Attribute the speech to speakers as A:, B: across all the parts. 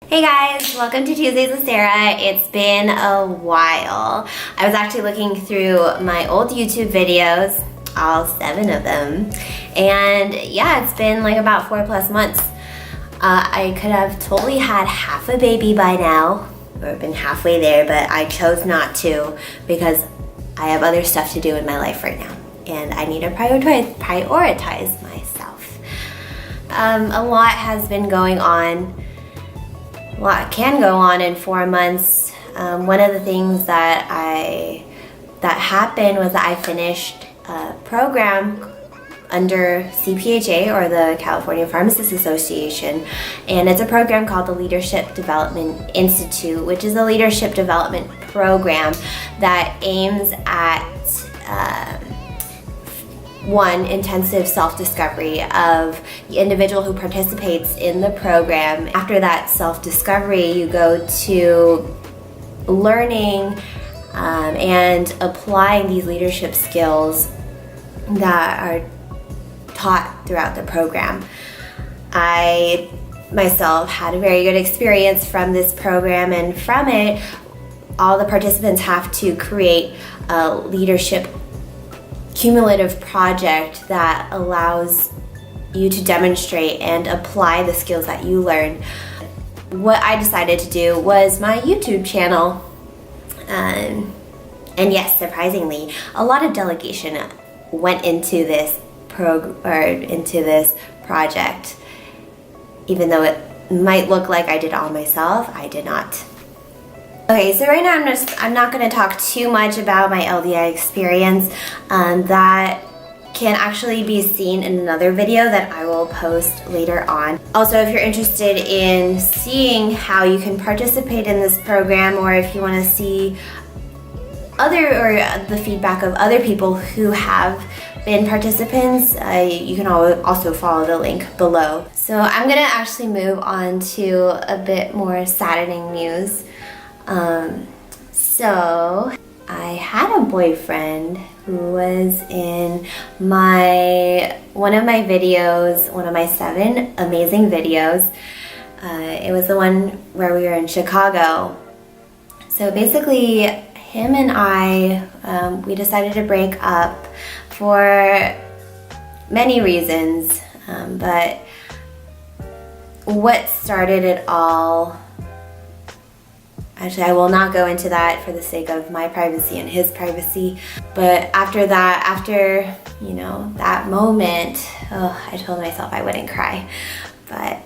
A: Hey guys, welcome to Tuesdays with Sarah. It's been a while. I was actually looking through my old YouTube videos, all 7 of them, and yeah, it's been like about 4+ months. I could have totally had half a baby by now, or been halfway there, but I chose not to because I have other stuff to do in my life right now, and I need to prioritize myself. A lot has been going on. A lot can go on in 4 months. One of the things that happened was that I finished a program under CPHA, or the California Pharmacists Association, and it's a program called the Leadership Development Institute, which is a leadership development program that aims at intensive self-discovery of the individual who participates in the program. After that self-discovery, you go to learning and applying these leadership skills that are taught throughout the program. I myself had a very good experience from this program, and from it, all the participants have to create a leadership cumulative project that allows you to demonstrate and apply the skills that you learn. What I decided to do was my YouTube channel, and yes, surprisingly, a lot of delegation went into this project. Even though it might look like I did all myself, I did not. Okay, so right now I'm not going to talk too much about my LDI experience. That can actually be seen in another video that I will post later on. Also, if you're interested in seeing how you can participate in this program, or if you want to see the feedback of other people who have been participants, you can also follow the link below. So I'm going to actually move on to a bit more saddening news. So I had a boyfriend who was in one of my videos, one of my 7 amazing videos. It was the one where we were in Chicago. So basically, him and I, we decided to break up for many reasons, but what started it all, actually, I will not go into that for the sake of my privacy and his privacy. But after that moment, I told myself I wouldn't cry. But,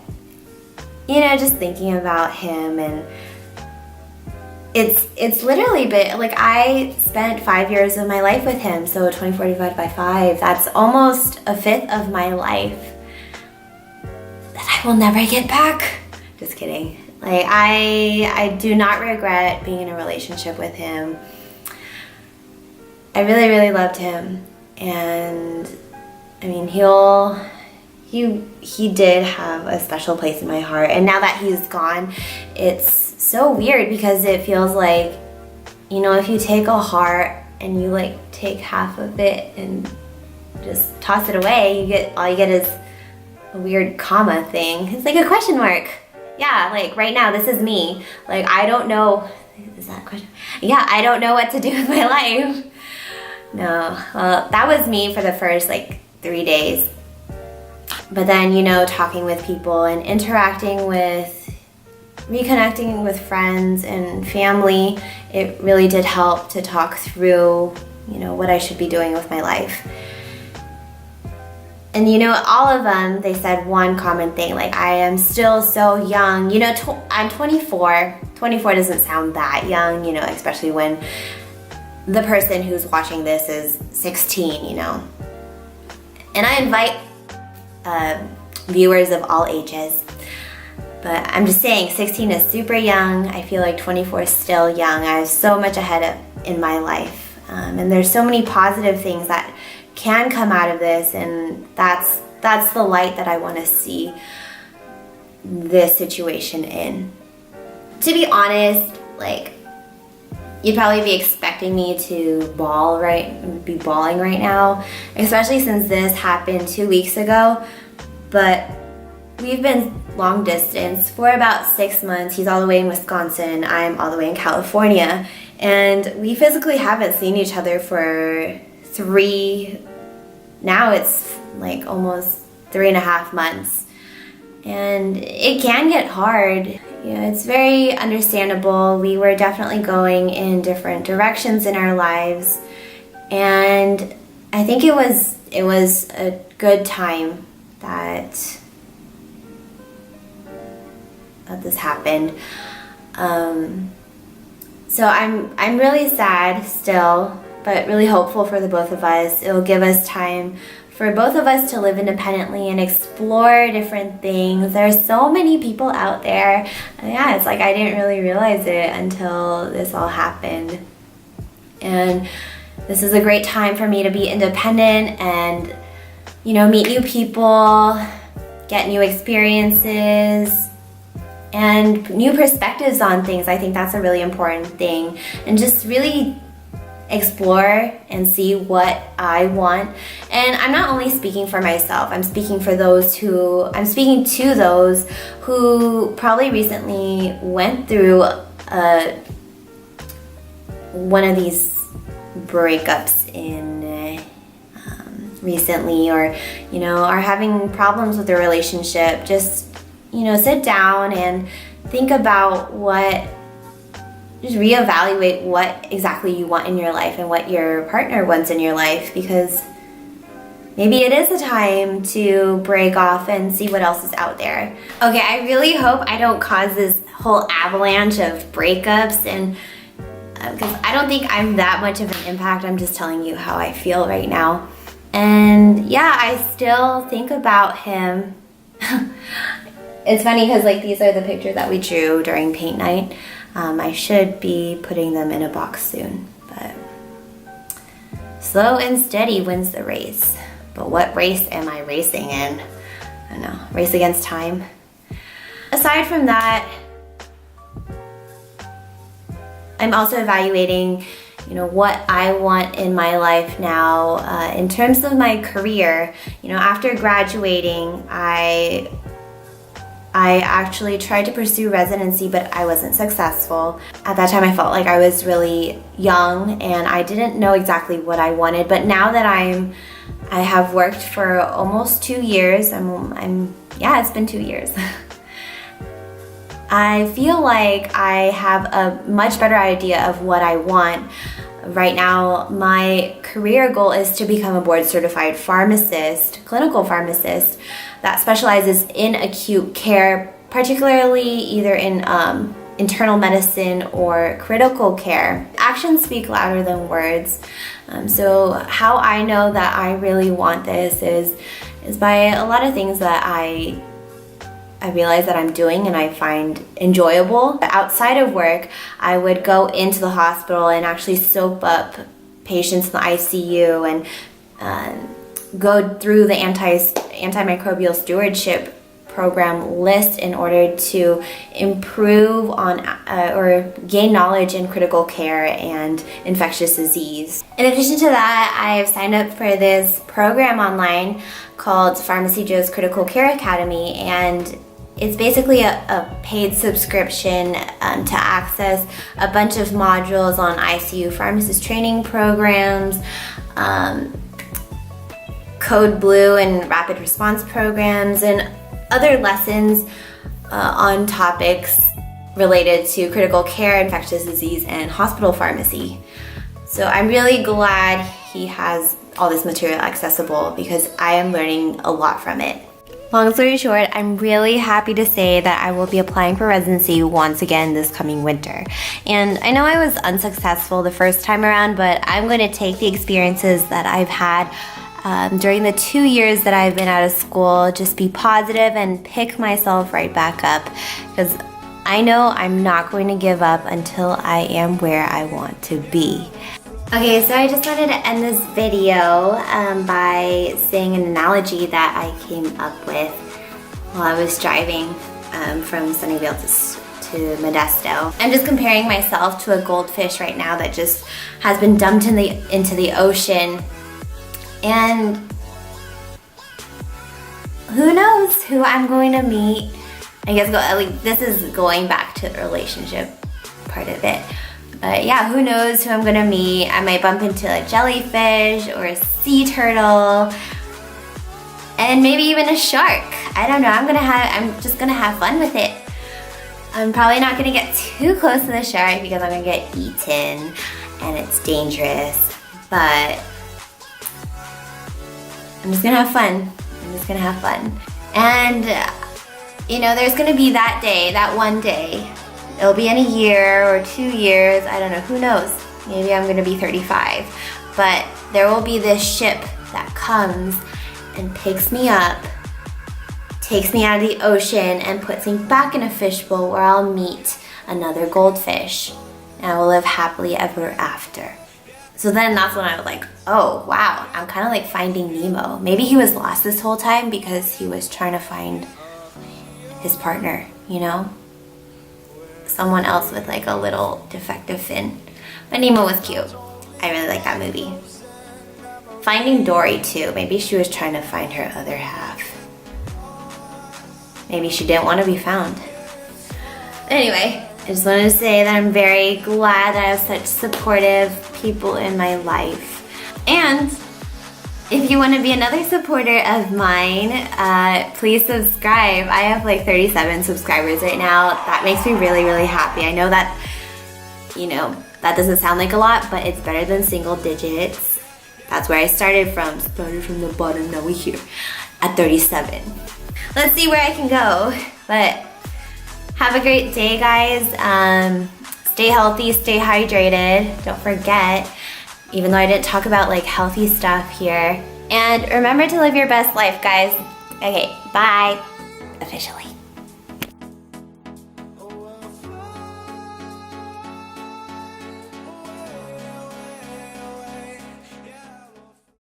A: just thinking about him, and it's literally been, like, I spent 5 years of my life with him, so 24 divided by 5, that's almost a 5th of my life that I will never get back. Just kidding. Like, I do not regret being in a relationship with him. I really, really loved him, and I mean, he did have a special place in my heart. And now that he's gone, it's so weird because it feels like, if you take a heart and you take half of it and just toss it away, all you get is a weird comma thing. It's like a question mark. Yeah, like right now, this is me. Like, I don't know, is that a question? Yeah, I don't know what to do with my life. No, well, that was me for the first 3 days. But then, talking with people and reconnecting with friends and family, it really did help to talk through, what I should be doing with my life. And all of them, they said one common thing, like, I am still so young. I'm 24. 24 doesn't sound that young, especially when the person who's watching this is 16, And I invite viewers of all ages. But I'm just saying, 16 is super young. I feel like 24 is still young. I have so much ahead in my life. And there's so many positive things that can come out of this, and that's the light that I want to see this situation in. To be honest, you'd probably be expecting me to be bawling right now, especially since this happened 2 weeks ago. But we've been long distance for about 6 months. He's all the way in Wisconsin, I'm all the way in California, and we physically haven't seen each other for now it's like almost 3.5 months. And it can get hard. It's very understandable. We were definitely going in different directions in our lives, and I think it was a good time that this happened. So I'm really sad still, but really hopeful for the both of us. It'll give us time for both of us to live independently and explore different things. There are so many people out there. Yeah, it's like I didn't really realize it until this all happened. And this is a great time for me to be independent and, meet new people, get new experiences, and new perspectives on things. I think that's a really important thing. And just really explore and see what I want. And I'm not only speaking for myself, I'm speaking to those who probably recently went through one of these breakups recently, or are having problems with their relationship. Just sit down and think about just reevaluate what exactly you want in your life and what your partner wants in your life, because maybe it is the time to break off and see what else is out there. Okay, I really hope I don't cause this whole avalanche of breakups, and because I don't think I'm that much of an impact. I'm just telling you how I feel right now. And yeah, I still think about him. It's funny because these are the pictures that we drew during paint night. I should be putting them in a box soon, but slow and steady wins the race. But what race am I racing in? I don't know, race against time. Aside from that, I'm also evaluating, what I want in my life now. In terms of my career, after graduating, I actually tried to pursue residency, but I wasn't successful. At that time, I felt like I was really young and I didn't know exactly what I wanted. But now that I have worked for almost 2 years, it's been 2 years. I feel like I have a much better idea of what I want. Right now, my career goal is to become a board-certified pharmacist, clinical pharmacist, that specializes in acute care, particularly either in internal medicine or critical care. Actions speak louder than words. So how I know that I really want this is by a lot of things that I realize that I'm doing and I find enjoyable. Outside of work, I would go into the hospital and actually soap up patients in the ICU and go through the antimicrobial stewardship program list in order to improve on or gain knowledge in critical care and infectious disease. In addition to that, I've signed up for this program online called Pharmacy Joe's Critical Care Academy, and it's basically a paid subscription to access a bunch of modules on ICU pharmacist training programs, Code Blue and rapid response programs, and other lessons on topics related to critical care, infectious disease, and hospital pharmacy. So I'm really glad he has all this material accessible because I am learning a lot from it. Long story short, I'm really happy to say that I will be applying for residency once again this coming winter. And I know I was unsuccessful the first time around, but I'm going to take the experiences that I've had during the 2 years that I've been out of school, just be positive and pick myself right back up, because I know I'm not going to give up until I am where I want to be. Okay, so I just wanted to end this video by saying an analogy that I came up with while I was driving from Sunnyvale to Modesto. I'm just comparing myself to a goldfish right now that just has been dumped into the ocean. And who knows who I'm going to meet I guess at least this is going back to the relationship part of it. But yeah, who knows who I'm gonna meet. I might bump into a jellyfish or a sea turtle and maybe even a shark. I don't know, I'm just gonna have fun with it. I'm probably not gonna get too close to the shark because I'm gonna get eaten and it's dangerous, but I'm just gonna have fun. I'm just gonna have fun. And you know, there's gonna be that day, that one day. It'll be in a year or 2 years, I don't know, who knows? Maybe I'm gonna be 35. But there will be this ship that comes and picks me up, takes me out of the ocean and puts me back in a fishbowl where I'll meet another goldfish and I will live happily ever after. So then that's when I was like, oh wow, I'm kind of like Finding Nemo. Maybe he was lost this whole time because he was trying to find his partner, you know? Someone else with like a little defective fin. But Nemo was cute. I really like that movie. Finding Dory too. Maybe she was trying to find her other half. Maybe she didn't want to be found. Anyway, I just wanted to say that I'm very glad that I have such supportive people in my life. And if you want to be another supporter of mine, please subscribe. I have like 37 subscribers right now. That makes me really, really happy. I know that, you know, that doesn't sound like a lot, but it's better than single digits. That's where I started from. Started from the bottom, now we're here at 37. Let's see where I can go. But have a great day, guys. Stay healthy, stay hydrated. Don't forget, even though I didn't talk about like healthy stuff here. And remember to live your best life, guys. Okay, bye. Officially.